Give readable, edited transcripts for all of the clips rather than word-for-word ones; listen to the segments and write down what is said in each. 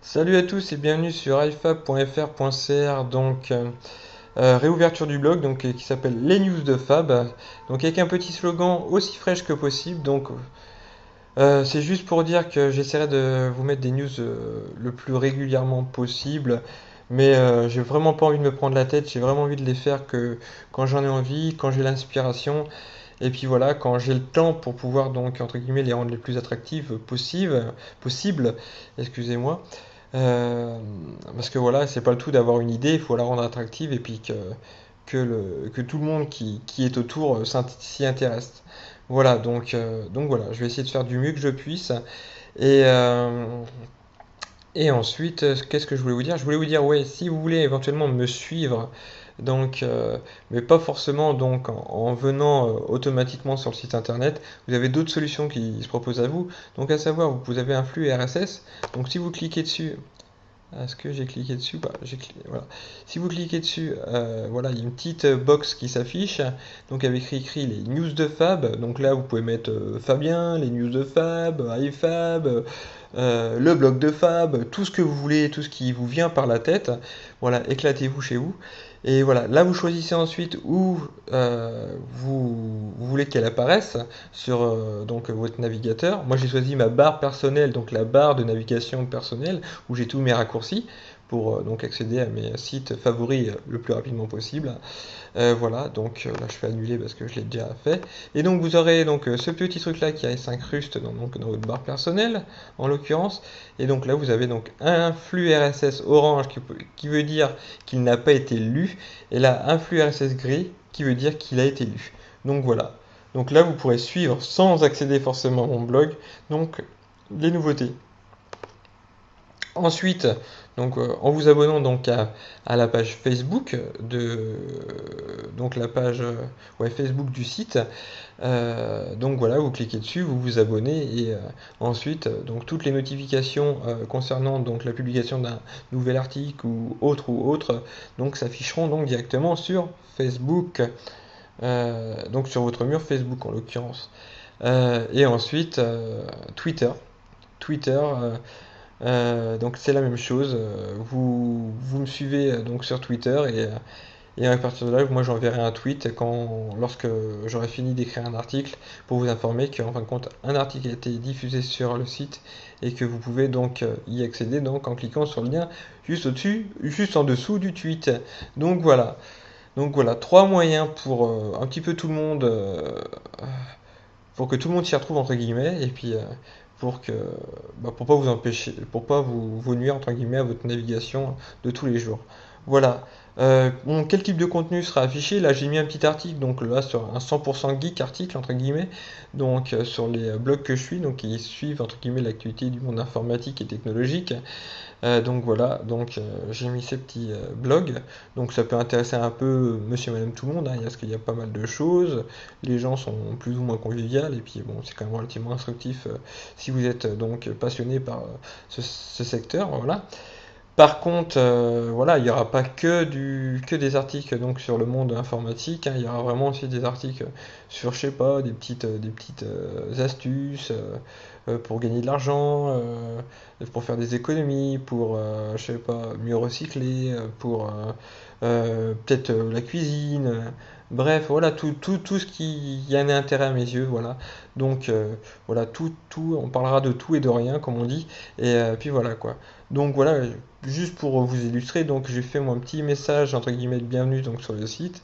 Salut à tous et bienvenue sur ifab.fr.cr. Réouverture du blog qui s'appelle Les News de Fab. Donc avec un petit slogan aussi fraîche que possible. C'est juste pour dire que j'essaierai de vous mettre des news le plus régulièrement possible. Mais j'ai vraiment pas envie de me prendre la tête. J'ai vraiment envie de les faire que quand j'en ai envie, quand j'ai l'inspiration. Et puis voilà, quand j'ai le temps pour pouvoir donc entre guillemets les rendre les plus attractives possible, excusez-moi. Euh, Parce que voilà, c'est pas le tout d'avoir une idée, il faut la rendre attractive et puis que tout le monde qui est autour s'y intéresse. Voilà, donc voilà, je vais essayer de faire du mieux que je puisse. Et, euh, et ensuite, qu'est-ce que je voulais vous dire? Je voulais vous dire, ouais, si vous voulez éventuellement me suivre, donc, euh, mais pas forcément donc en venant automatiquement sur le site internet, vous avez d'autres solutions qui se proposent à vous. Donc, à savoir, vous avez un flux RSS. Donc, si vous cliquez dessus, est-ce que j'ai cliqué dessus? Bah, voilà. Si vous cliquez dessus, voilà, il y a une petite box qui s'affiche, donc avec écrit les news de Fab. Donc là, vous pouvez mettre Fabien, les news de Fab, iFab, le blog de Fab, tout ce que vous voulez, tout ce qui vous vient par la tête. Voilà, éclatez-vous chez vous. Et voilà, là vous choisissez ensuite où vous voulez qu'elle apparaisse sur votre navigateur. Moi j'ai choisi ma barre personnelle, donc la barre de navigation personnelle où j'ai tous mes raccourcis pour donc accéder à mes sites favoris le plus rapidement possible. Voilà, là je fais annuler parce que je l'ai déjà fait. Et donc vous aurez ce petit truc là qui s'incruste dans votre barre personnelle en l'occurrence. Et donc là vous avez donc un flux RSS orange qui veut dire qu'il n'a pas été lu. Et là un flux RSS gris qui veut dire qu'il a été lu. Donc voilà. Donc là vous pourrez suivre sans accéder forcément à mon blog donc les nouveautés. Ensuite, en vous abonnant à la page Facebook donc la page ouais, Facebook du site, donc voilà, vous cliquez dessus, vous vous abonnez et ensuite donc toutes les notifications concernant donc la publication d'un nouvel article ou autre donc s'afficheront donc directement sur Facebook, donc sur votre mur Facebook en l'occurrence. Et ensuite Twitter. Twitter, donc c'est la même chose. Vous me suivez donc sur Twitter et à partir de là, moi j'enverrai un tweet lorsque j'aurai fini d'écrire un article pour vous informer qu'en fin de compte un article a été diffusé sur le site et que vous pouvez donc y accéder donc en cliquant sur le lien juste au-dessus, juste en dessous du tweet. Donc voilà. Donc voilà, trois moyens pour un petit peu tout le monde pour que tout le monde s'y retrouve entre guillemets et puis pour que pour pas vous empêcher pour pas vous nuire entre guillemets à votre navigation de tous les jours. Voilà. Quel type de contenu sera affiché? Là j'ai mis un petit article donc là sur un 100% geek article entre guillemets donc sur les blogs que je suis donc qui suivent entre guillemets l'actualité du monde informatique et technologique. Donc voilà, j'ai mis ces petits blogs. Donc ça peut intéresser un peu monsieur et madame tout le monde, hein, parce qu'il y a pas mal de choses. Les gens sont plus ou moins conviviales et puis bon, c'est quand même relativement instructif si vous êtes donc passionné par ce secteur. Voilà. Par contre, voilà, il n'y aura pas que des articles donc sur le monde informatique, hein, il y aura vraiment aussi des articles sur, je sais pas, des petites astuces pour gagner de l'argent, pour faire des économies, pour, je sais pas, mieux recycler, pour peut-être la cuisine. Bref, voilà, tout ce qui y a un intérêt à mes yeux, voilà. Voilà, on parlera de tout et de rien, comme on dit, et puis voilà quoi. Donc voilà, juste pour vous illustrer, donc j'ai fait mon petit message entre guillemets de bienvenue donc sur le site.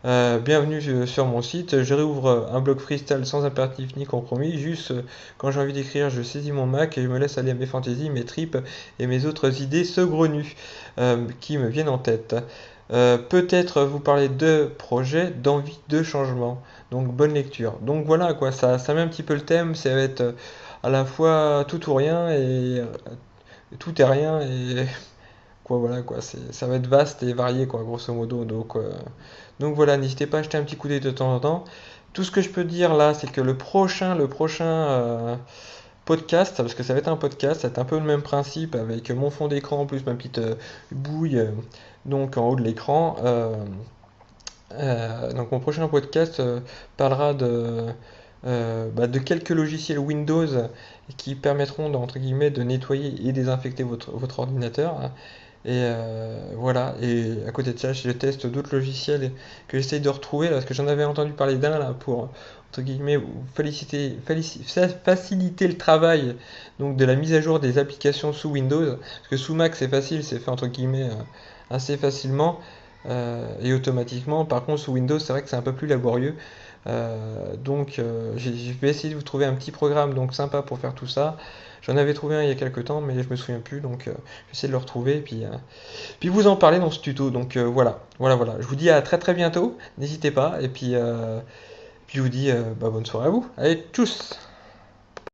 Bienvenue sur mon site. Je réouvre un blog freestyle sans impératif ni compromis. Juste quand j'ai envie d'écrire, je saisis mon Mac et je me laisse aller à mes fantaisies, mes tripes et mes autres idées saugrenues qui me viennent en tête. Peut-être vous parler de projets, d'envie, de changement. Donc bonne lecture. Donc voilà quoi, ça met un petit peu le thème. Ça va être à la fois tout ou rien et tout est rien et quoi voilà quoi ça va être vaste et varié quoi grosso modo donc voilà, n'hésitez pas à jeter un petit coup d'œil de temps en temps. Tout ce que je peux dire là, c'est que le prochain podcast, parce que ça va être un podcast, ça va être un peu le même principe avec mon fond d'écran plus ma petite bouille donc en haut de l'écran. Donc mon prochain podcast parlera de quelques logiciels Windows qui permettront, entre guillemets, de nettoyer et désinfecter votre ordinateur, hein. Et voilà, et à côté de ça, je teste d'autres logiciels que j'essaye de retrouver, là, parce que j'en avais entendu parler d'un là pour, entre guillemets, faciliter le travail donc de la mise à jour des applications sous Windows. Parce que sous Mac c'est facile, c'est fait entre guillemets assez facilement et automatiquement. Par contre, sous Windows, c'est vrai que c'est un peu plus laborieux. Je vais essayer de vous trouver un petit programme donc sympa pour faire tout ça. J'en avais trouvé un il y a quelques temps, mais je me souviens plus, donc j'essaie de le retrouver et puis vous en parler dans ce tuto. Donc voilà. Je vous dis à très très bientôt. N'hésitez pas et puis je vous dis bonne soirée à vous. Allez, tchuss!